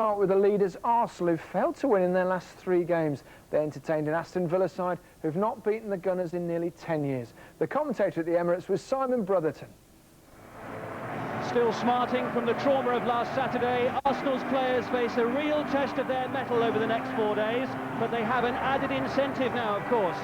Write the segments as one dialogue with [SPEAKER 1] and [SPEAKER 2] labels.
[SPEAKER 1] Start with the leaders Arsenal, who failed to win in their last 3 games. They entertained an Aston Villa side who've not beaten the Gunners in nearly 10 years. The commentator at the Emirates was Simon Brotherton.
[SPEAKER 2] Still smarting from the trauma of last Saturday, Arsenal's players face a real test of their mettle over the next 4 days, but they have an added incentive now, of course.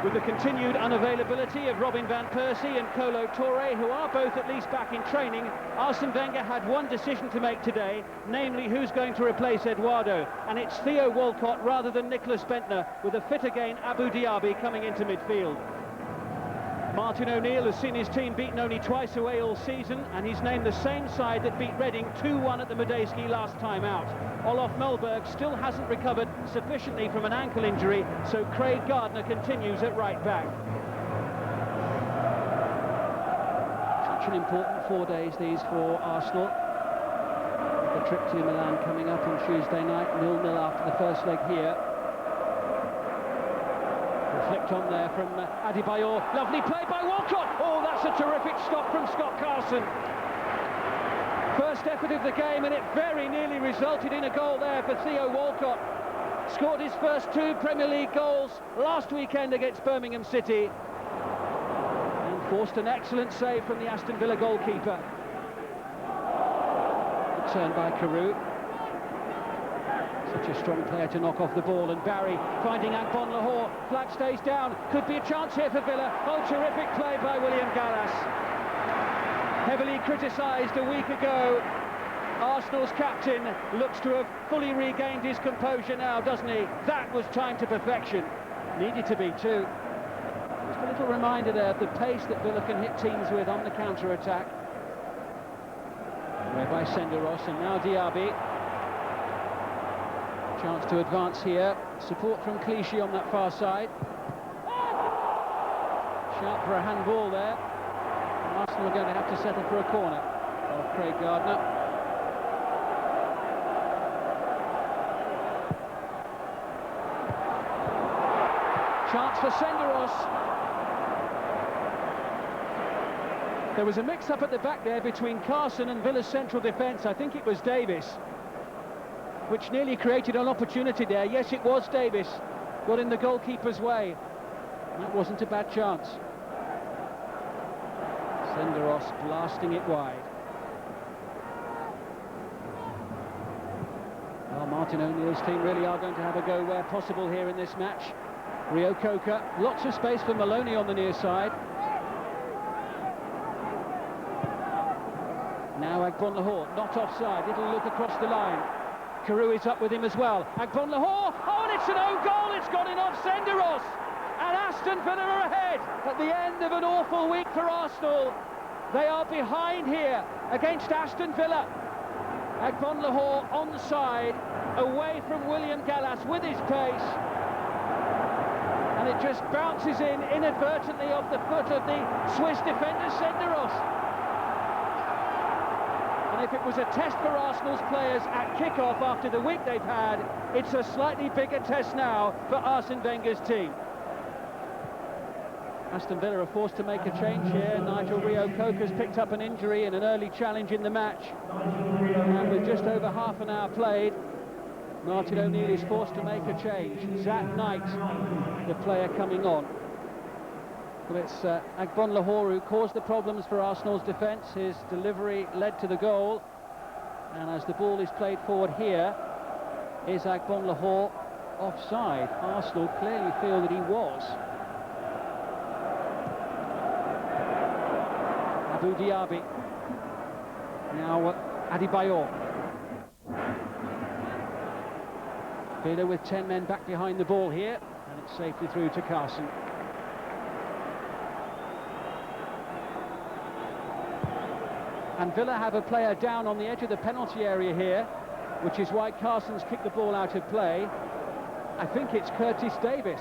[SPEAKER 2] With the continued unavailability of Robin van Persie and Kolo Touré, who are both at least back in training, Arsene Wenger had one decision to make today, namely who's going to replace Eduardo, and it's Theo Walcott rather than Nicholas Bendtner, with a fit again Abou Diaby coming into midfield. Martin O'Neill has seen his team beaten only twice away all season, and he's named the same side that beat Reading 2-1 at the Medeski last time out. Olof Mellberg still hasn't recovered sufficiently from an ankle injury, so Craig Gardner continues at right back. Such an important 4 days these for Arsenal. The trip to Milan coming up on Tuesday night, 0-0 after the first leg here. Flicked on there from Adebayor. Lovely play by Walcott. Oh, that's a terrific stop from Scott Carson. First effort of the game, and it very nearly resulted in a goal there for Theo Walcott. Scored his first 2 Premier League goals last weekend against Birmingham City, and forced an excellent save from the Aston Villa goalkeeper. Good turn by Carew. Such a strong player to knock off the ball, and Barry finding Agbon Lahore. Flag stays down, could be a chance here for Villa. Oh, terrific play by William Gallas. Heavily criticised a week ago, Arsenal's captain looks to have fully regained his composure now, doesn't he? That was timed to perfection. Needed to be too. Just a little reminder there of the pace that Villa can hit teams with on the counter-attack. Away by Senderos, and now Diaby. Chance to advance here. Support from Clichy on that far side. Sharp for a handball there. And Arsenal are going to have to settle for a corner of Craig Gardner. Chance for Senderos. There was a mix-up at the back there between Carson and Villa's central defence. I think it was Davis, which nearly created an opportunity there. Yes, it was Davis. Got in the goalkeeper's way. That wasn't a bad chance. Senderos blasting it wide. Well, Martin O'Neill's team really are going to have a go where possible here in this match. Rio Coca, lots of space for Maloney on the near side. Now Agbon Lahore, not offside. Little look across the line. Carew is up with him as well. Agbon Lahore, oh, and it's an own goal. It's gone in off Senderos. And Aston Villa are ahead at the end of an awful week for Arsenal. They are behind here against Aston Villa. Agbon Lahore onside, away from William Gallas with his pace. And it just bounces in inadvertently off the foot of the Swiss defender Senderos. And if it was a test for Arsenal's players at kick-off after the week they've had, it's a slightly bigger test now for Arsene Wenger's team. Aston Villa are forced to make a change here. Nigel Rio-Coca's picked up an injury in an early challenge in the match. And with just over half an hour played, Martin O'Neill is forced to make a change. Zach Knight, the player coming on. Well, it's Agbon Lahore who caused the problems for Arsenal's defence. His delivery led to the goal. And as the ball is played forward here, is Agbon Lahore offside? Arsenal clearly feel that he was. Abou Diaby. Now Adebayor. Villa with 10 men back behind the ball here. And it's safely through to Carson. And Villa have a player down on the edge of the penalty area here, which is why Carson's kicked the ball out of play. I think it's Curtis Davis.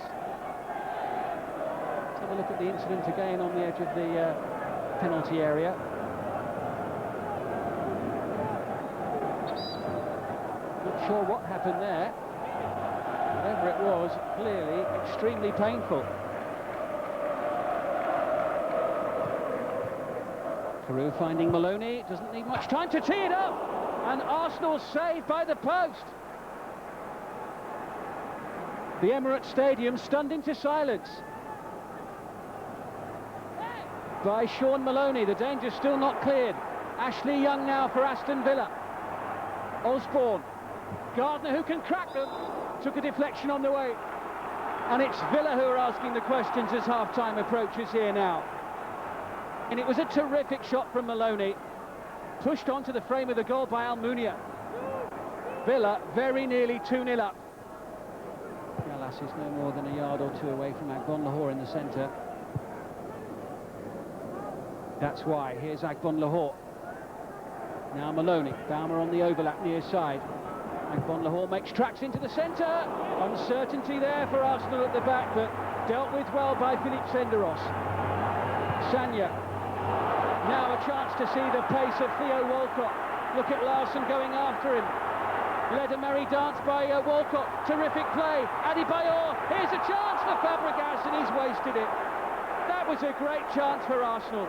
[SPEAKER 2] Let's have a look at the incident again on the edge of the penalty area. Not sure what happened there. Whatever it was, clearly extremely painful. Carew finding Maloney, doesn't need much time to tee it up. And Arsenal saved by the post. The Emirates Stadium stunned into silence by Sean Maloney. The danger's still not cleared. Ashley Young now for Aston Villa. Osborne. Gardner, who can crack them, took a deflection on the way. And it's Villa who are asking the questions as half-time approaches here now. And it was a terrific shot from Maloney, pushed onto the frame of the goal by Almunia. Villa very nearly 2-0 up. Gallas is no more than a yard or two away from Agbon-Lahore in the centre. That's why. Here's Agbon-Lahore. Now Maloney. Baumer on the overlap near side. Agbon-Lahore makes tracks into the centre. Uncertainty there for Arsenal at the back, but dealt with well by Philippe Senderos. Sanya. Now a chance to see the pace of Theo Walcott. Look at Larson going after him. Led a merry dance by Walcott. Terrific play. Adebayor. Here's a chance for Fabregas, and he's wasted it. That was a great chance for Arsenal.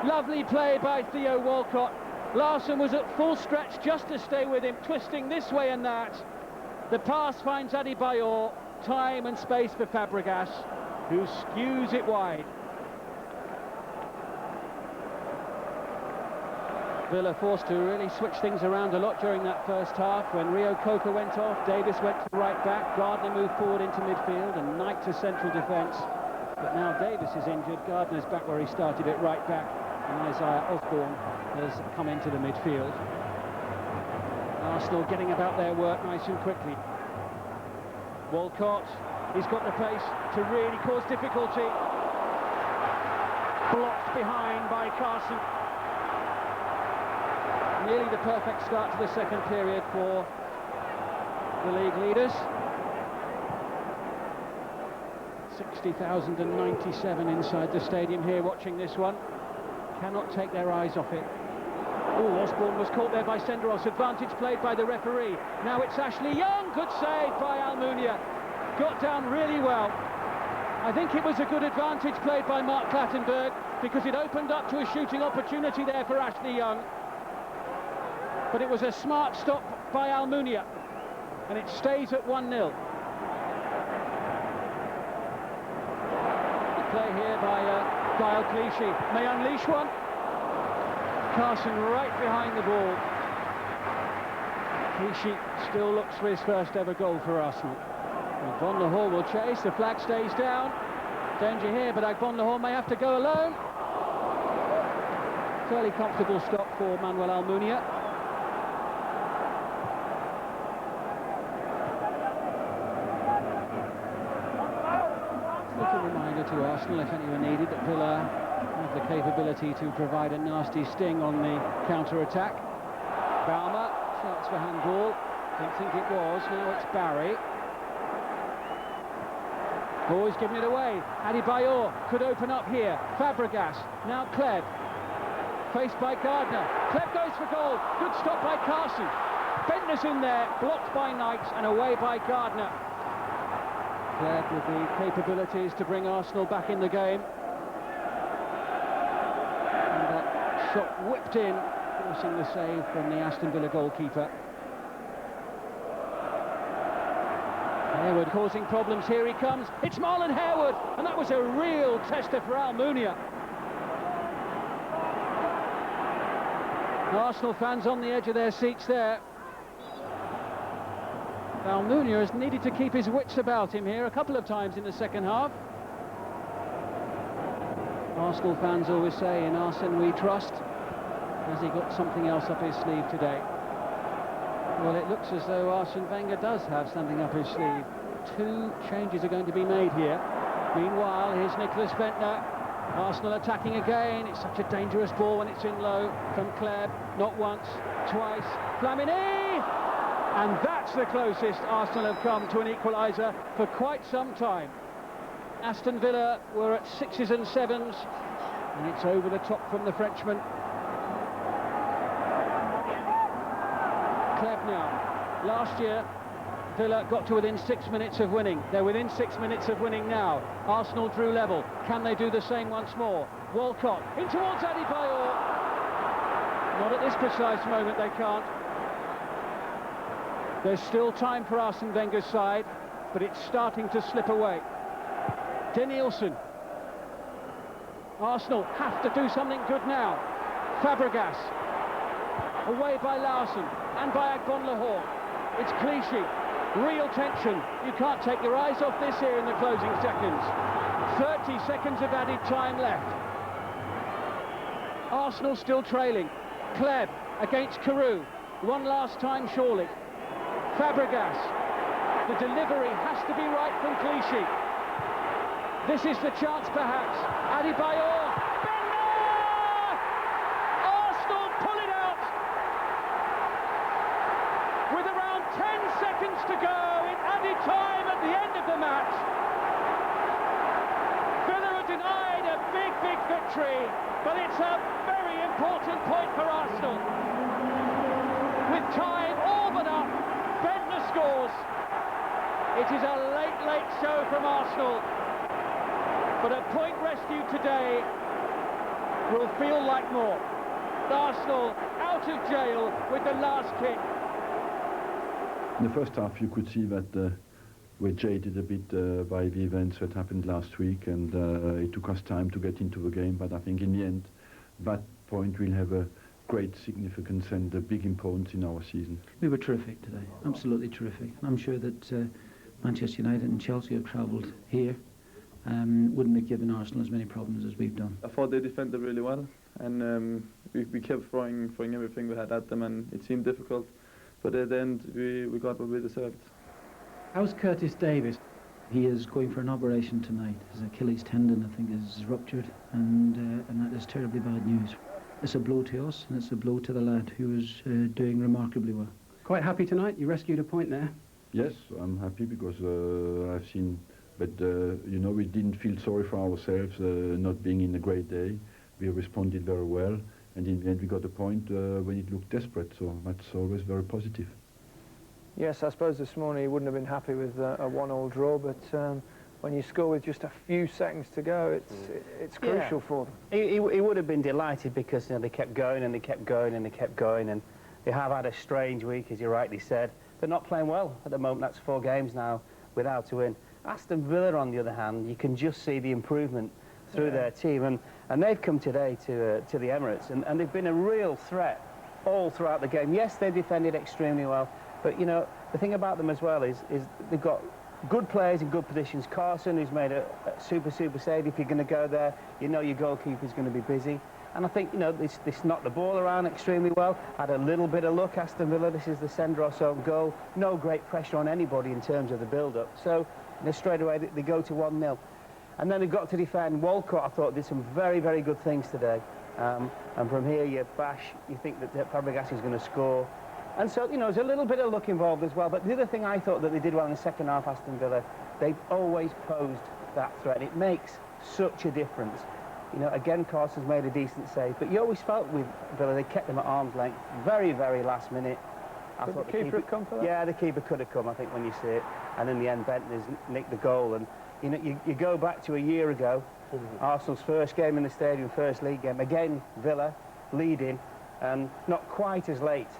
[SPEAKER 2] Lovely play by Theo Walcott. Larson was at full stretch just to stay with him, twisting this way and that. The pass finds Adebayor. Time and space for Fabregas, who skews it wide. Villa forced to really switch things around a lot during that first half. When Rio Coca went off, Davis went to right back, Gardner moved forward into midfield, and Knight to central defence. But now Davis is injured, Gardner's back where he started at right back, and Isaiah Osborne has come into the midfield. Arsenal getting about their work nice and quickly. Walcott, he's got the pace to really cause difficulty. Blocked behind by Carson. Nearly the perfect start to the second period for the league leaders. 60,097 inside the stadium here watching this one. Cannot take their eyes off it. Oh, Osborne was caught there by Senderos. Advantage played by the referee. Now it's Ashley Young. Good save by Almunia. Got down really well. I think it was a good advantage played by Mark Clattenburg, because it opened up to a shooting opportunity there for Ashley Young. But it was a smart stop by Almunia, and it stays at 1-0. The play here by Kyle Clichy may unleash one. Carson right behind the ball. Clichy still looks for his first ever goal for Arsenal. Agbon-Lahore will chase, the flag stays down. Danger here, but Agbon-Lahore may have to go alone. Fairly comfortable stop for Manuel Almunia. Little reminder to Arsenal, if anyone needed, that Villa have the capability to provide a nasty sting on the counter-attack. Baumer shouts for handball. Don't think it was. Now it's Barry. Oh, he's given it away. Adebayor could open up here. Fabregas. Now Kleb. Faced by Gardner. Kleb goes for goal. Good stop by Carson. Bentner's in there. Blocked by Knight and away by Gardner. Kleb with the capabilities to bring Arsenal back in the game. And that shot whipped in, forcing the save from the Aston Villa goalkeeper. Harewood causing problems. Here he comes. It's Marlon Harewood, and that was a real tester for Almunia. Arsenal fans on the edge of their seats there. Almunia has needed to keep his wits about him here a couple of times in the second half. Arsenal fans always say, in Arsene we trust. Has he got something else up his sleeve today? Well, it looks as though Arsene Wenger does have something up his sleeve. 2 changes are going to be made here. Meanwhile, here's Nicholas Bentner. Arsenal attacking again. It's such a dangerous ball when it's in low from Kleb. Not once, twice. Flamini! And that's the closest Arsenal have come to an equaliser for quite some time. Aston Villa were at 6s and 7s, and it's over the top from the Frenchman. Kleb now. Last year, Villa got to within 6 minutes of winning. They're within 6 minutes of winning now. Arsenal drew level. Can they do the same once more? Walcott in towards Adebayor. Not at this precise moment, they can't. There's still time for Arsene Wenger's side, but it's starting to slip away. Danielson. Arsenal have to do something good now. Fabregas. Away by Larson and by Agbonlahor. It's Clichy. Real tension. You can't take your eyes off this here in the closing seconds. 30 seconds of added time left. Arsenal still trailing. Kleb against Carew. One last time surely. Fabregas. The delivery has to be right from Clichy. This is the chance perhaps. Adebayor. Bender! Arsenal pull it out. With around 10 seconds to go in added time at the end of the match. Villa are denied a big victory, but it's a very important point for Arsenal. With time all but up, Bender scores. It is a late show from Arsenal, but a point rescued today will feel like more. Arsenal out of jail with the last kick.
[SPEAKER 3] In the first half, you could see that we're jaded a bit by the events that happened last week, and it took us time to get into the game, but I think in the end, that point will have a great significance and a big importance in our season.
[SPEAKER 4] We were terrific today, absolutely terrific. I'm sure that Manchester United and Chelsea have travelled here wouldn't have given Arsenal as many problems as we've done.
[SPEAKER 5] I thought they defended really well, and we kept throwing everything we had at them, and it seemed difficult. But at the end, we got what we deserved.
[SPEAKER 4] How's Curtis Davies? He is going for an operation tonight. His Achilles tendon, I think, is ruptured, and that is terribly bad news. It's a blow to us, and it's a blow to the lad who is doing remarkably well.
[SPEAKER 6] Quite happy tonight? You rescued a point there.
[SPEAKER 3] Yes, I'm happy because I've seen, but you know, we didn't feel sorry for ourselves not being in a great day. We responded very well, and in the end we got a point when it looked desperate, so that's always very positive.
[SPEAKER 1] Yes, I suppose this morning he wouldn't have been happy with a 1-1 draw, but when you score with just a few seconds to go, it's crucial for them.
[SPEAKER 6] He would have been delighted because they kept going and they kept going and they kept going, and they have had a strange week, as you rightly said. They're not playing well at the moment. That's 4 games now without a win. Aston Villa, on the other hand, you can just see the improvement through their team, and they've come today to the Emirates, and they've been a real threat all throughout the game. Yes, they defended extremely well, but you know, the thing about them as well is they've got good players in good positions. Carson, who's made a super save. If you're going to go there, you know your goalkeeper's going to be busy. And I think, you know, this knocked the ball around extremely well. Had a little bit of luck, Aston Villa. This is the Sendros own goal. No great pressure on anybody in terms of the build-up. So, you know, straight away they go to 1-0. And then they've got to defend. Walcott, I thought, did some very good things today. And from here, you bash, you think that Fabregas is going to score. And so, you know, there's a little bit of luck involved as well. But the other thing I thought that they did well in the second half, Aston Villa, they've always posed that threat. It makes such a difference. You know, again, Carson's made a decent save, but you always felt with Villa, they kept them at arm's length. Very last minute.
[SPEAKER 1] Could the keeper have come for that?
[SPEAKER 6] Yeah, the keeper could have come, I think, when you see it. And in the end, Bentner's nicked the goal. And, you know, you go back to a year ago, Arsenal's first game in the stadium, first league game. Again, Villa leading, and not quite as late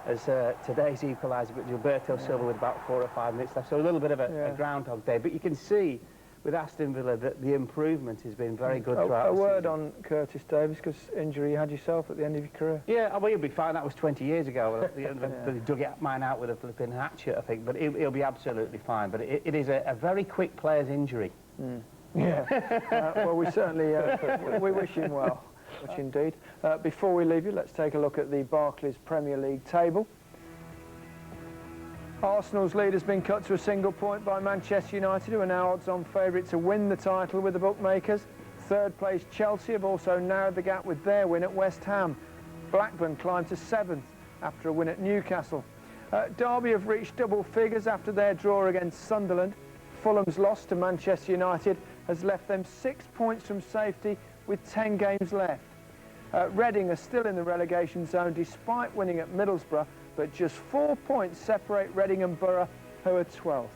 [SPEAKER 6] as today's equaliser, but Gilberto Silva with about 4 or 5 minutes left. So a little bit of a groundhog day. But you can see with Aston Villa that the improvement has been very good throughout
[SPEAKER 1] a
[SPEAKER 6] the
[SPEAKER 1] word
[SPEAKER 6] season.
[SPEAKER 1] on Curtis Davies, because injury you had yourself at the end of your career.
[SPEAKER 6] Yeah, well, he'll be fine. That was 20 years ago. They dug mine out with a flipping hatchet, I think. But he'll be absolutely fine. But it is a very quick player's injury.
[SPEAKER 1] Yeah. Well, we certainly we wish him well, which indeed. Before we leave you, let's take a look at the Barclays Premier League table. Arsenal's lead has been cut to a single point by Manchester United, who are now odds-on favourite to win the title with the bookmakers. Third place Chelsea have also narrowed the gap with their win at West Ham. Blackburn climbed to 7th after a win at Newcastle. Derby have reached double figures after their draw against Sunderland. Fulham's loss to Manchester United has left them 6 points from safety with 10 games left. Reading are still in the relegation zone despite winning at Middlesbrough, but just 4 points separate Reading and Borough, who are 12th.